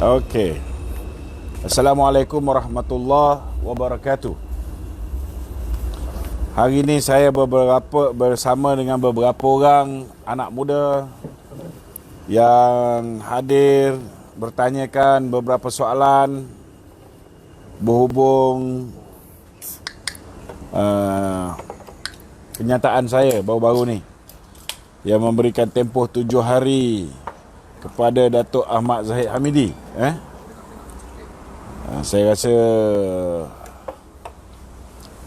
Okey. Assalamualaikum warahmatullahi wabarakatuh. Hari ini saya bersama dengan beberapa orang anak muda yang hadir bertanyakan beberapa soalan berhubung kenyataan saya baru-baru ni yang memberikan tempoh 7 hari kepada Datuk Ahmad Zahid Hamidi. Saya rasa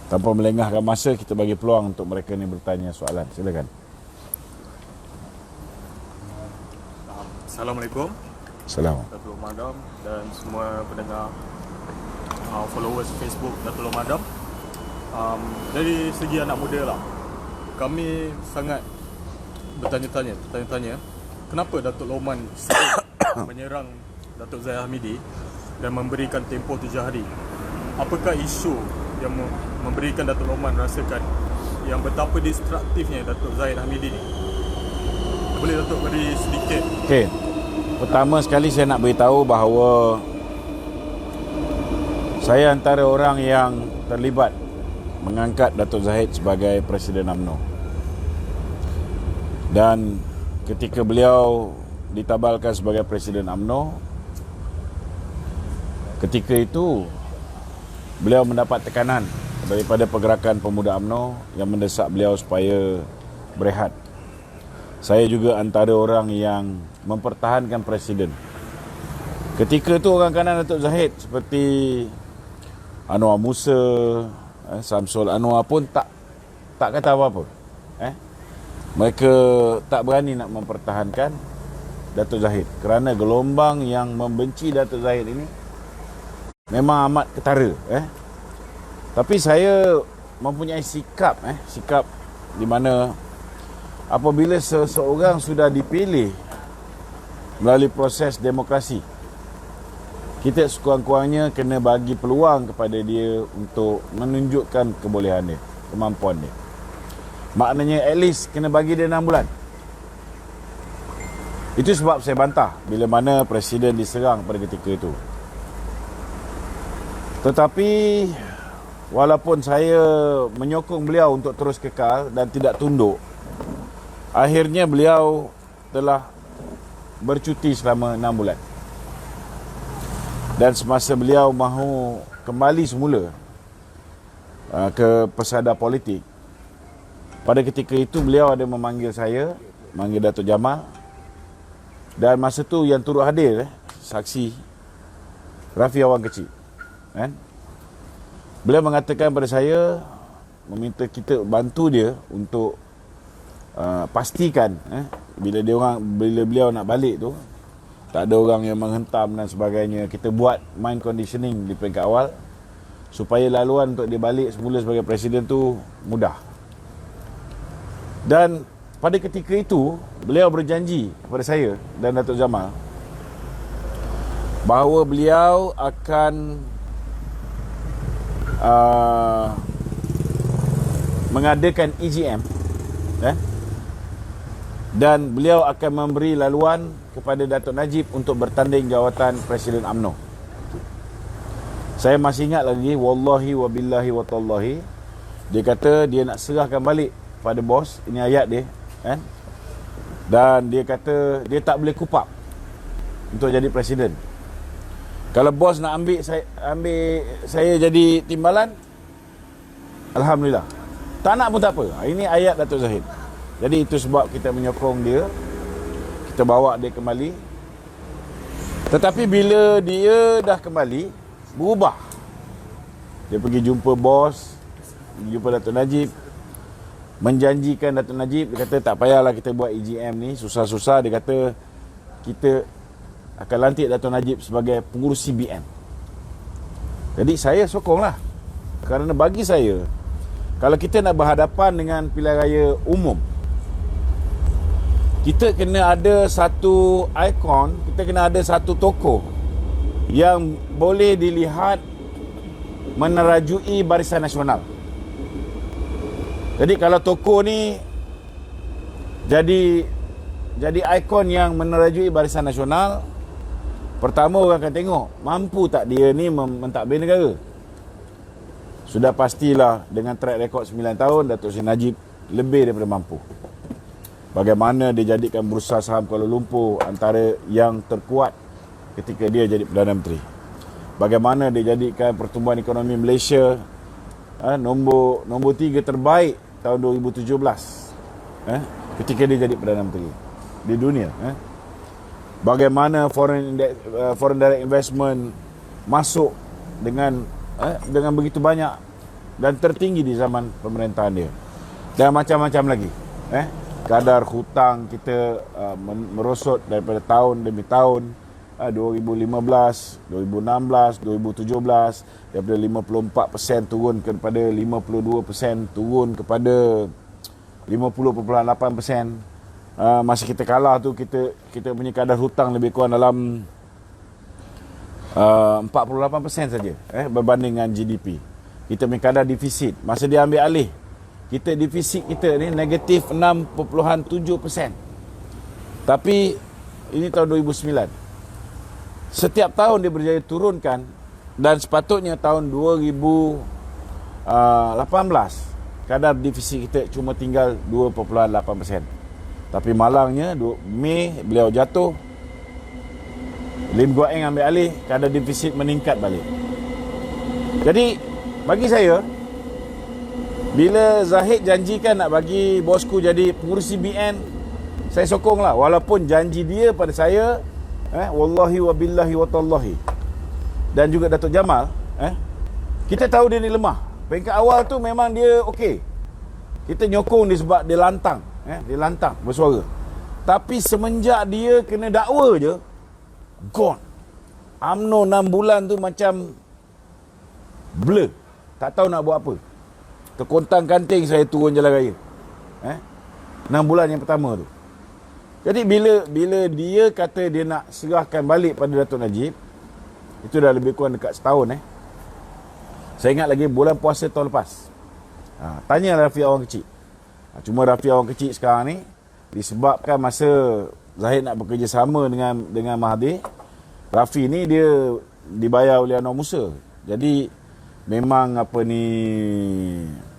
tanpa melengahkan masa, kita bagi peluang untuk mereka ni bertanya soalan. Silakan. Assalamualaikum. Assalamualaikum. Datuk Madam dan semua pendengar, followers Facebook Datuk Madam. Dari segi anak muda lah, kami sangat bertanya-tanya kenapa Datuk Loman menyerang Datuk Zahid Hamidi dan memberikan tempoh 7 hari. Apakah isu yang memberikan Datuk Loman rasakan yang betapa destruktifnya Datuk Zahid Hamidi ni? Boleh Datuk beri sedikit? Okey. Pertama sekali saya nak beritahu bahawa saya antara orang yang terlibat mengangkat Datuk Zahid sebagai Presiden UMNO. Dan ketika beliau ditabalkan sebagai Presiden UMNO, ketika itu beliau mendapat tekanan daripada pergerakan pemuda UMNO yang mendesak beliau supaya berehat. Saya juga antara orang yang mempertahankan Presiden. Ketika itu orang kanan Datuk Zahid seperti Anwar Musa, Samsul Anwar pun tak kata apa-apa. Mereka tak berani nak mempertahankan Datuk Zahid kerana gelombang yang membenci Datuk Zahid ini memang amat ketara. Tapi saya mempunyai sikap di mana apabila seseorang sudah dipilih melalui proses demokrasi, kita sekurang-kurangnya kena bagi peluang kepada dia untuk menunjukkan kebolehan dia, kemampuan dia. Maknanya at least kena bagi dia 6 bulan. Itu sebab saya bantah bila mana Presiden diserang pada ketika itu. Tetapi walaupun saya menyokong beliau untuk terus kekal dan tidak tunduk, akhirnya beliau telah bercuti selama 6 bulan. Dan semasa beliau mahu kembali semula ke pesada politik, pada ketika itu beliau ada memanggil saya, manggil Datuk Jamal. Dan masa tu yang turut hadir saksi Rafi Awang Kecil. Beliau mengatakan pada saya, meminta kita bantu dia untuk pastikan bila beliau nak balik tu tak ada orang yang menghentam dan sebagainya. Kita buat mind conditioning di peringkat awal supaya laluan untuk dia balik semula sebagai Presiden tu mudah. Dan pada ketika itu beliau berjanji kepada saya dan Datuk Jamal bahawa beliau akan mengadakan EGM dan beliau akan memberi laluan kepada Datuk Najib untuk bertanding jawatan Presiden UMNO. Saya masih ingat lagi, wallahi wabillahi watallahi, dia kata dia nak serahkan balik pada bos, ini ayat dia, dan dia kata dia tak boleh kupap untuk jadi Presiden. Kalau bos nak ambil saya jadi timbalan, alhamdulillah. Tak nak pun tak apa. Ini ayat Datuk Zahid. Jadi itu sebab kita menyokong dia, kita bawa dia kembali. Tetapi bila dia dah kembali, berubah. Dia pergi jumpa bos, jumpa Datuk Najib, menjanjikan Datuk Najib. Dia kata tak payahlah kita buat EGM ni, susah-susah. Dia kata kita akan lantik Datuk Najib sebagai pengurus CBN. Jadi saya sokonglah. Kerana bagi saya, kalau kita nak berhadapan dengan pilihan raya umum, kita kena ada satu ikon, kita kena ada satu tokoh yang boleh dilihat menerajui Barisan Nasional. Jadi kalau tokoh ni jadi ikon yang menerajui Barisan Nasional, Pertama orang akan tengok, mampu tak dia ni mentadbir negara. Sudah pastilah dengan track record 9 tahun, Datuk Seri Najib lebih daripada mampu. Bagaimana dia jadikan Bursa Saham Kuala Lumpur antara yang terkuat ketika dia jadi Perdana Menteri. Bagaimana dia jadikan pertumbuhan ekonomi Malaysia nombor 3 terbaik tahun 2017 ketika dia jadi Perdana Menteri di dunia. Bagaimana foreign direct investment masuk dengan begitu banyak dan tertinggi di zaman pemerintahan dia. Dan macam-macam lagi. Kadar hutang kita merosot daripada tahun demi tahun, 2015, 2016, 2017, daripada 54% turun kepada 52%, turun kepada 50.8%. Masa kita kalah tu, kita punya kadar hutang lebih kurang dalam 48% saja berbanding dengan GDP. Kita punya kadar defisit, masa dia ambil alih, defisit kita ni negatif 6.7%. Tapi ini tahun 2009. Setiap tahun dia berjaya turunkan, dan sepatutnya tahun 2018 kadar defisit kita cuma tinggal 2.8%. Tapi malangnya Mei beliau jatuh, Lim Guo Eng ambil alih, kadar defisit meningkat balik. Jadi bagi saya, bila Zahid janjikan nak bagi bosku jadi pengurusi BN, saya sokonglah. Walaupun janji dia pada saya, wallahi wa billahi wa tallahi, dan juga Datuk Jamal, kita tahu dia ni lemah. Peringkat awal tu memang dia okey. Kita nyokong dia sebab dia lantang, dia lantang bersuara. Tapi semenjak dia kena dakwa je, gone. UMNO 6 bulan tu macam blur, tak tahu nak buat apa. Terkontang-kanting saya turun jalan raya. 6 bulan yang pertama tu. Jadi bila dia kata dia nak serahkan balik pada Datuk Najib, itu dah lebih kurang dekat setahun. Saya ingat lagi bulan puasa tahun lepas. Tanya Rafiq Awang Kecil. Cuma Rafiq Awang Kecil sekarang ni, disebabkan masa Zahid nak bekerjasama dengan Mahathir, Rafi ni dia dibayar oleh Anwar Musa. Jadi memang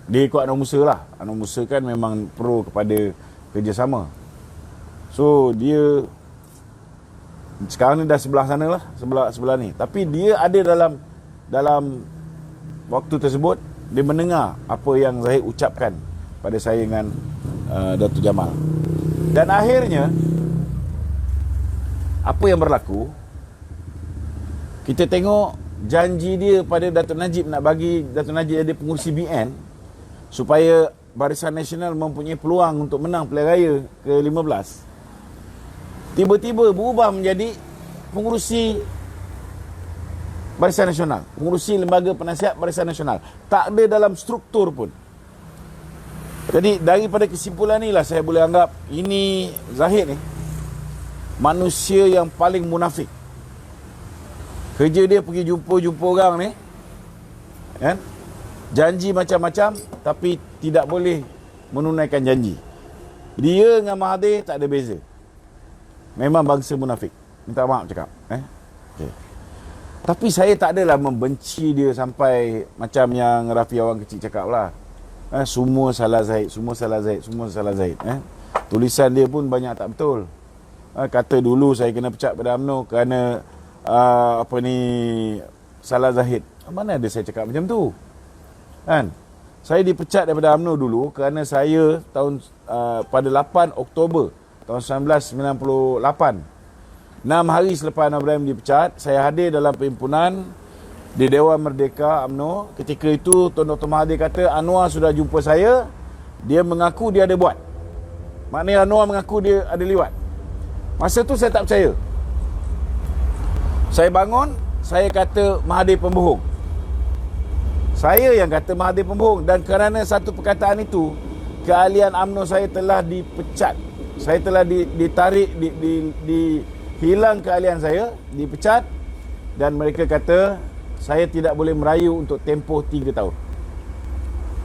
dia ikut Anwar Musa lah. Anwar Musa kan memang pro kepada kerjasama. So dia sekarang ni dah sebelah sana lah, sebelah ni. Tapi dia ada dalam waktu tersebut, dia mendengar apa yang Zahid ucapkan pada saya dengan Datuk Jamal. Dan akhirnya apa yang berlaku, kita tengok janji dia pada Datuk Najib nak bagi Datuk Najib jadi pengurusi BN supaya Barisan Nasional mempunyai peluang untuk menang pilihan raya ke-15. Tiba-tiba berubah menjadi pengurusi Barisan Nasional, pengurusi Lembaga Penasihat Barisan Nasional. Tak ada dalam struktur pun. Jadi daripada kesimpulan inilah saya boleh anggap ini Zahid ni manusia yang paling munafik. Kerja dia pergi jumpa orang ni, kan? Janji macam-macam tapi tidak boleh menunaikan janji. Dia dengan Mahathir tak ada beza. Memang bangsa munafik. Minta maaf cakap. Okay. Tapi saya tak adalah membenci dia sampai macam yang Rafi Awang Kecil cakap lah. Semua salah Zahid, semua salah Zahid, semua salah Zahid. Tulisan dia pun banyak tak betul. Kata dulu saya kena pecat pada UMNO kerana salah Zahid. Mana ada saya cakap macam tu? Kan? Saya dipecat daripada UMNO dulu kerana saya pada 8 Oktober tahun 1998, 6 hari selepas Anwar Ibrahim dipecat, saya hadir dalam perhimpunan di Dewan Merdeka UMNO. Ketika itu Tuan Dr. Mahathir kata Anwar sudah jumpa saya, dia mengaku dia ada buat. Maknanya Anwar mengaku dia ada liwat. Masa tu saya tak percaya. Saya bangun, saya kata Mahathir pembohong. Saya yang kata Mahathir pembohong, dan kerana satu perkataan itu, keahlian UMNO saya telah dipecat. Saya telah ditarik, hilang keahlian saya, dipecat, dan mereka kata saya tidak boleh merayu untuk tempoh 3 tahun.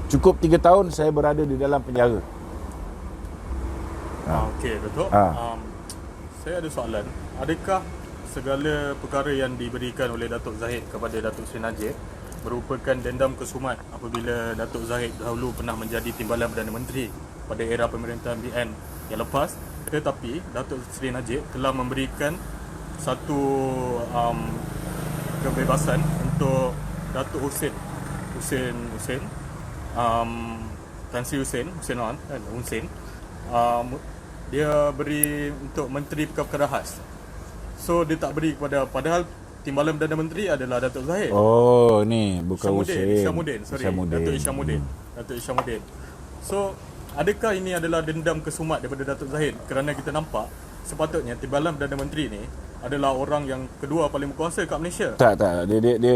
Cukup 3 tahun saya berada di dalam penjara. Okey, Datuk. Saya ada soalan. Adakah segala perkara yang diberikan oleh Datuk Zahid kepada Datuk Seri Najib merupakan dendam kesumat apabila Datuk Zahid dahulu pernah menjadi Timbalan Perdana Menteri pada era pemerintahan BN yang lepas. Tetapi Datuk Seri Najib telah memberikan satu kebebasan untuk Datuk Hussein Tan Sri Hussein dia beri untuk Menteri Perkara Khas. So dia tak beri kepada, padahal Timbalan Perdana Menteri adalah Datuk Zahid. Oh, ni bukan Hussein. Isyamuddin. Datuk Isyamuddin. So adakah ini adalah dendam kesumat daripada Datuk Zahid kerana kita nampak sepatutnya Timbalan Perdana Menteri ni adalah orang yang kedua paling berkuasa kat Malaysia. Tak.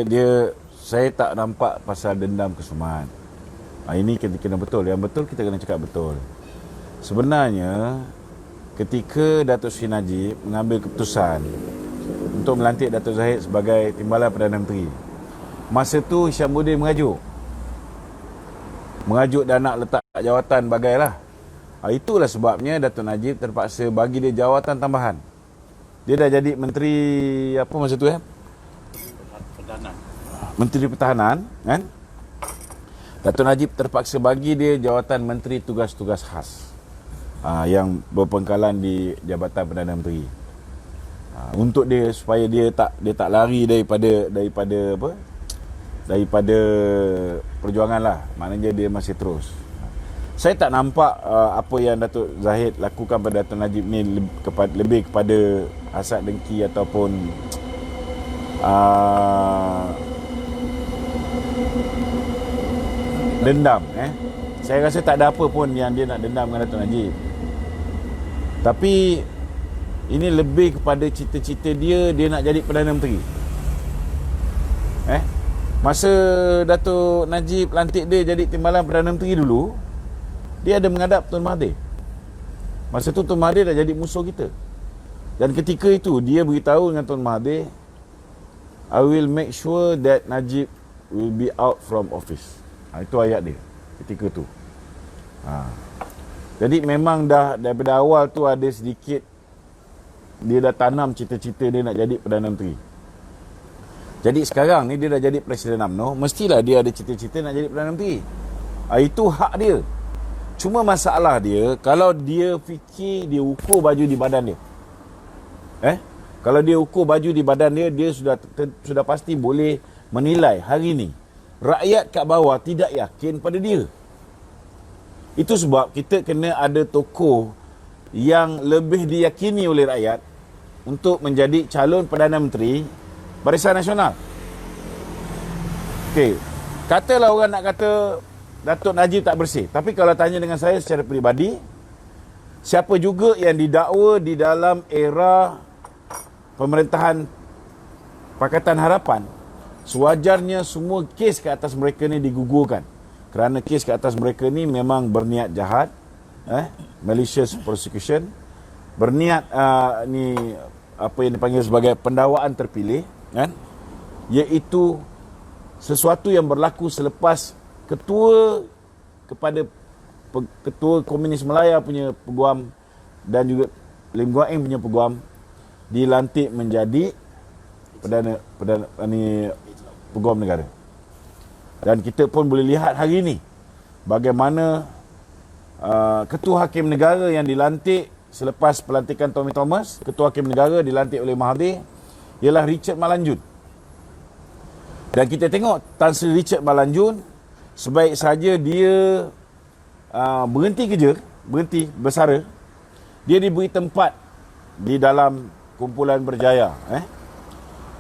Dia saya tak nampak pasal dendam kesumat. Ini kena betul. Yang betul kita kena cakap betul. Sebenarnya ketika Datuk Seri Najib mengambil keputusan untuk melantik Datuk Zahid sebagai Timbalan Perdana Menteri, masa tu Hishamuddin mengajuk dan nak letak jawatan bagailah. Itulah sebabnya Datuk Najib terpaksa bagi dia jawatan tambahan. Dia dah jadi menteri apa masa tu Menteri Pertahanan kan. Datuk Najib terpaksa bagi dia jawatan Menteri Tugas-Tugas Khas yang berpangkalan di Jabatan Perdana Menteri. Untuk dia supaya dia tak lari daripada perjuangan lah. Maknanya dia masih terus. Saya tak nampak apa yang Datuk Zahid lakukan pada Datuk Najib ni lebih kepada hasad dengki ataupun dendam. Saya rasa tak ada apa pun yang dia nak dendam dengan Datuk Najib. Tapi ini lebih kepada cita-cita dia nak jadi Perdana Menteri. Masa Datuk Najib lantik dia jadi Timbalan Perdana Menteri dulu, dia ada menghadap Tun Mahathir. Masa tu Tun Mahathir dah jadi musuh kita. Dan ketika itu dia beritahu dengan Tun Mahathir, I will make sure that Najib will be out from office. Itu ayat dia ketika tu. Jadi memang dah daripada awal tu ada sedikit dia dah tanam cita-cita dia nak jadi Perdana Menteri. Jadi sekarang ni dia dah jadi Presiden UMNO, mestilah dia ada cita-cita nak jadi Perdana Menteri. Itu hak dia. Cuma masalah dia, kalau dia fikir dia ukur baju di badan dia. Kalau dia ukur baju di badan dia, dia sudah pasti boleh menilai hari ni rakyat kat bawah tidak yakin pada dia. Itu sebab kita kena ada tokoh yang lebih diyakini oleh rakyat untuk menjadi calon Perdana Menteri Barisan Nasional. Okey, katalah orang nak kata Datuk Najib tak bersih. Tapi kalau tanya dengan saya secara peribadi, siapa juga yang didakwa di dalam era pemerintahan Pakatan Harapan, sewajarnya semua kes ke atas mereka ni digugurkan. Kerana kes ke atas mereka ni memang berniat jahat, malicious prosecution, berniat ni apa yang dipanggil sebagai pendakwaan terpilih, kan? Iaitu sesuatu yang berlaku selepas ketua Komunis Melaya punya peguam dan juga Lim Guan Eng punya peguam dilantik menjadi perdana peguam negara. Dan kita pun boleh lihat hari ini bagaimana ketua hakim negara yang dilantik selepas pelantikan Tommy Thomas, ketua hakim negara dilantik oleh Mahathir ialah Richard Malanjun. Dan kita tengok Tan Sri Richard Malanjun, sebaik saja dia berhenti bersara, dia diberi tempat di dalam kumpulan Berjaya.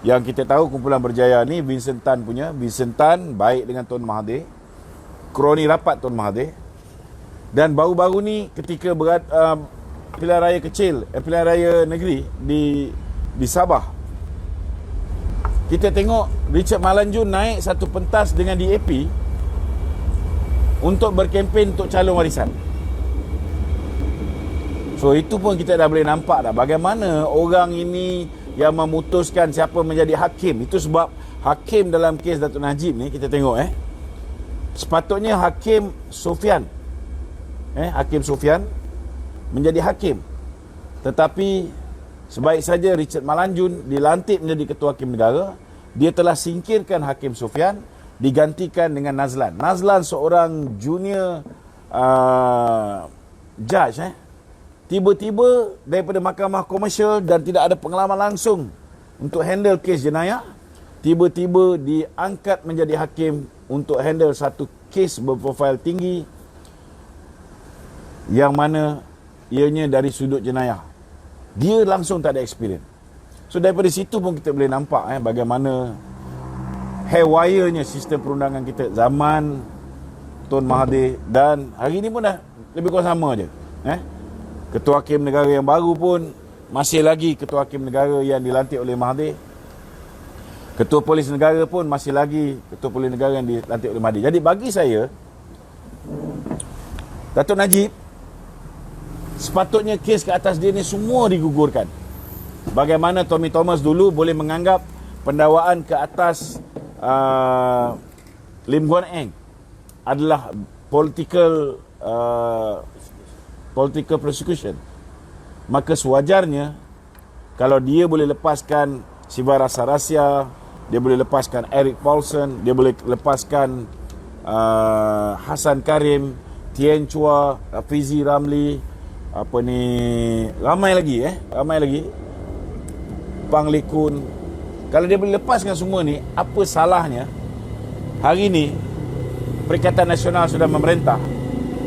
Yang kita tahu kumpulan Berjaya ni Vincent Tan punya. Vincent Tan baik dengan Tun Mahathir, kroni rapat Tun Mahathir. Dan baru-baru ni ketika pilihan raya kecil, pilihan raya negeri di Sabah, kita tengok Richard Malanjun naik satu pentas dengan DAP untuk berkempen untuk calon warisan. So itu pun kita dah boleh nampak dah bagaimana orang ini yang memutuskan siapa menjadi hakim. Itu sebab hakim dalam kes Datuk Najib ni kita tengok sepatutnya Hakim Sofian Hakim Sofian menjadi hakim, tetapi Sebaik saja Richard Malanjun dilantik menjadi Ketua Hakim Negara, dia telah singkirkan Hakim Sufyan, digantikan dengan Nazlan. Nazlan seorang junior judge, tiba-tiba daripada mahkamah komersial dan tidak ada pengalaman langsung untuk handle kes jenayah, tiba-tiba diangkat menjadi hakim untuk handle satu kes berprofil tinggi yang mana ianya dari sudut jenayah. Dia langsung tak ada experience. So daripada situ pun kita boleh nampak bagaimana haywire-nya sistem perundangan kita zaman Tun Mahathir, dan hari ni pun dah lebih kurang sama je. Ketua Hakim Negara yang baru pun masih lagi Ketua Hakim Negara yang dilantik oleh Mahathir. Ketua Polis Negara pun masih lagi Ketua Polis Negara yang dilantik oleh Mahathir. Jadi bagi saya, Datuk Najib sepatutnya kes ke atas dia ni semua digugurkan. Bagaimana Tommy Thomas dulu boleh menganggap pendakwaan ke atas Lim Guan Eng adalah political prosecution, maka sewajarnya kalau dia boleh lepaskan Siva Rasa Rasya, dia boleh lepaskan Eric Paulson, dia boleh lepaskan Hasan Karim, Tien Chua, Fizi Ramli, ramai lagi Pang Likun. Kalau dia boleh lepaskan semua ni, apa salahnya hari ni Perikatan Nasional sudah memerintah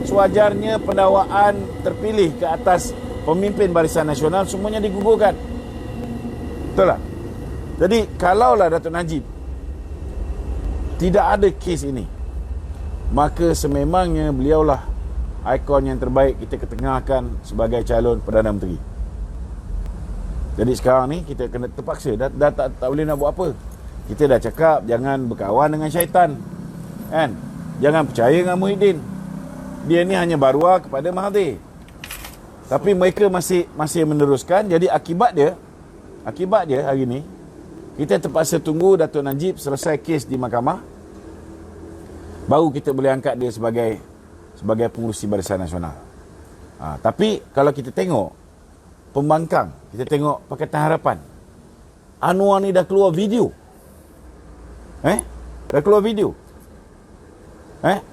sewajarnya pendakwaan terpilih ke atas pemimpin Barisan Nasional semuanya digugurkan. Betul tak? Jadi kalaulah Datuk Najib tidak ada kes ini, maka sememangnya beliaulah ikon yang terbaik kita ketengahkan sebagai calon Perdana Menteri. Jadi sekarang ni kita kena terpaksa, dah tak boleh nak buat apa. Kita dah cakap jangan berkawan dengan syaitan, kan? Jangan percaya dengan Muhyiddin. Dia ni hanya baruah kepada Mahathir. Tapi mereka masih meneruskan. Jadi akibat dia hari ni kita terpaksa tunggu Datuk Najib selesai kes di mahkamah, baru kita boleh angkat dia sebagai pengurusi Barisan Nasional. Tapi kalau kita tengok pembangkang, kita tengok Pakatan Harapan, Anwar ni dah keluar video. Dah keluar video.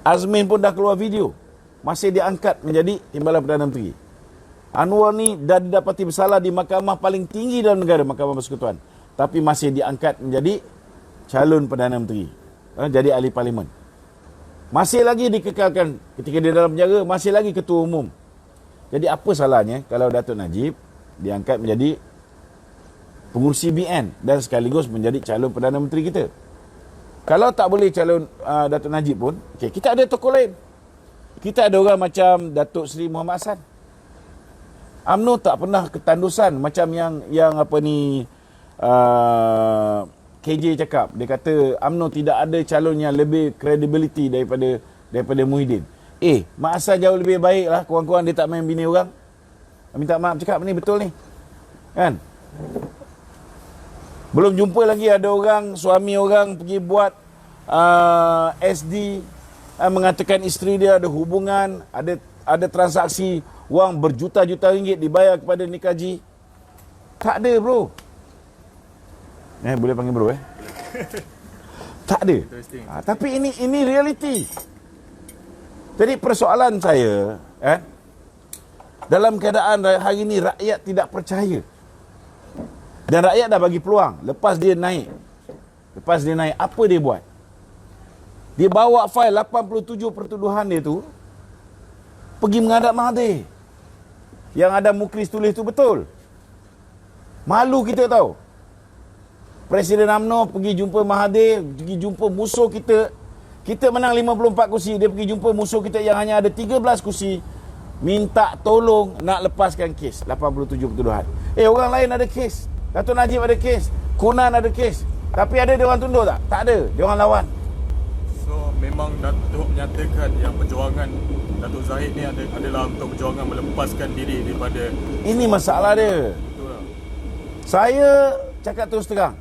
Azmin pun dah keluar video. Masih diangkat menjadi Timbalan Perdana Menteri. Anwar ni dah didapati bersalah di mahkamah paling tinggi dalam negara, Mahkamah Persekutuan. Tapi masih diangkat menjadi calon Perdana Menteri. Jadi ahli parlimen. Masih lagi dikekalkan ketika dia dalam penjara, masih lagi ketua umum. Jadi apa salahnya kalau Datuk Najib diangkat menjadi pengurusi BN dan sekaligus menjadi calon Perdana Menteri kita? Kalau tak boleh calon Datuk Najib pun, kita ada tokoh lain. Kita ada orang macam Datuk Seri Muhammad Hassan. UMNO tak pernah ketandusan macam yang KJ cakap. Dia kata UMNO tidak ada calon yang lebih credibility daripada Muhyiddin. Mak Hassan jauh lebih baik lah. Kurang-kurang dia tak main bini orang. Minta maaf cakap ni betul ni, kan? Belum jumpa lagi ada orang, suami orang pergi buat SD, mengatakan isteri dia ada hubungan, ada transaksi wang berjuta-juta ringgit dibayar kepada Nikaji. Tak ada, bro. Boleh panggil bro, Tak ada. Tapi ini reality. Jadi persoalan saya, dalam keadaan hari ini rakyat tidak percaya. Dan rakyat dah bagi peluang. Lepas dia naik, apa dia buat? Dia bawa fail 87 pertuduhan dia tu, pergi menghadap Mahathir. Yang ada Mukris tulis tu betul. Malu kita tahu. Presiden UMNO pergi jumpa Mahathir, pergi jumpa musuh kita. Kita menang 54 kursi, dia pergi jumpa musuh kita yang hanya ada 13 kursi. Minta tolong nak lepaskan kes 87 pertuduhan. Orang lain ada kes. Datuk Najib ada kes, Kunan ada kes. Tapi ada dia orang tunduk tak? Tak ada, dia orang lawan. So memang Datuk menyatakan yang perjuangan Datuk Zahid ni adalah untuk perjuangan melepaskan diri daripada... Ini masalah dia. Betul lah. Saya cakap terus terang,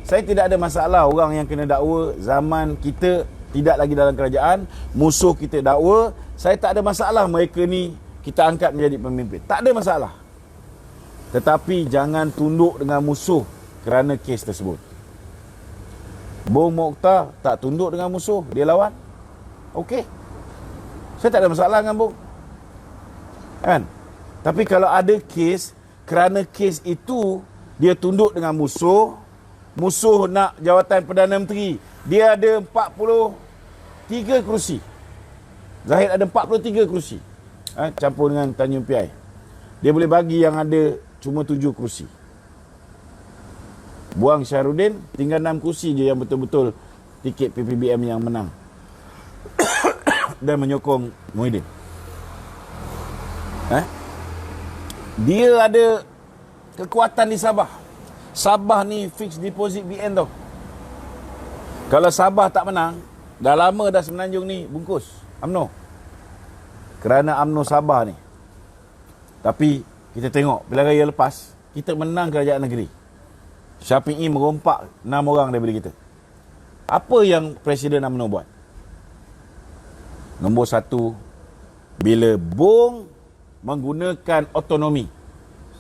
saya tidak ada masalah orang yang kena dakwa zaman kita tidak lagi dalam kerajaan, musuh kita dakwa. Saya tak ada masalah mereka ni kita angkat menjadi pemimpin. Tak ada masalah. Tetapi jangan tunduk dengan musuh kerana kes tersebut. Bung Mokhtar tak tunduk dengan musuh, dia lawan. Okey. Saya tak ada masalah dengan Bung. Kan? Tapi kalau ada kes, kerana kes itu dia tunduk dengan musuh, musuh nak jawatan Perdana Menteri, dia ada 43 kerusi. Zahid ada 43 kerusi. Campur dengan Tanjung Piai. Dia boleh bagi yang ada cuma 7 kerusi. Buang Syahrudin, tinggal 6 kerusi je yang betul-betul tiket PPBM yang menang. Dan menyokong Muhyiddin. Dia ada kekuatan di Sabah. Sabah ni fixed deposit BN tau. Kalau Sabah tak menang, dah lama dah Semenanjung ni bungkus UMNO. Kerana UMNO Sabah ni. Tapi kita tengok bila raya lepas, kita menang kerajaan negeri. Syafi'i merompak 6 orang daripada kita. Apa yang Presiden UMNO buat? Nombor 1, bila Bung menggunakan otonomi,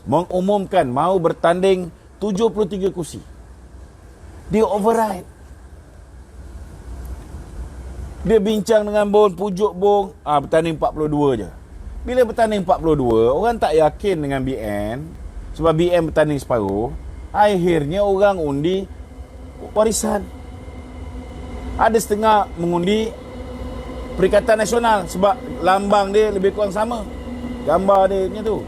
mengumumkan mahu bertanding 73 kursi, dia override. Dia bincang dengan Bung, pujuk Bung, bertanding 42 je. Bila bertanding 42, orang tak yakin dengan BN, sebab BN bertanding separuh. Akhirnya orang undi warisan. Ada setengah mengundi Perikatan Nasional sebab lambang dia lebih kurang sama. Gambar dia macam tu.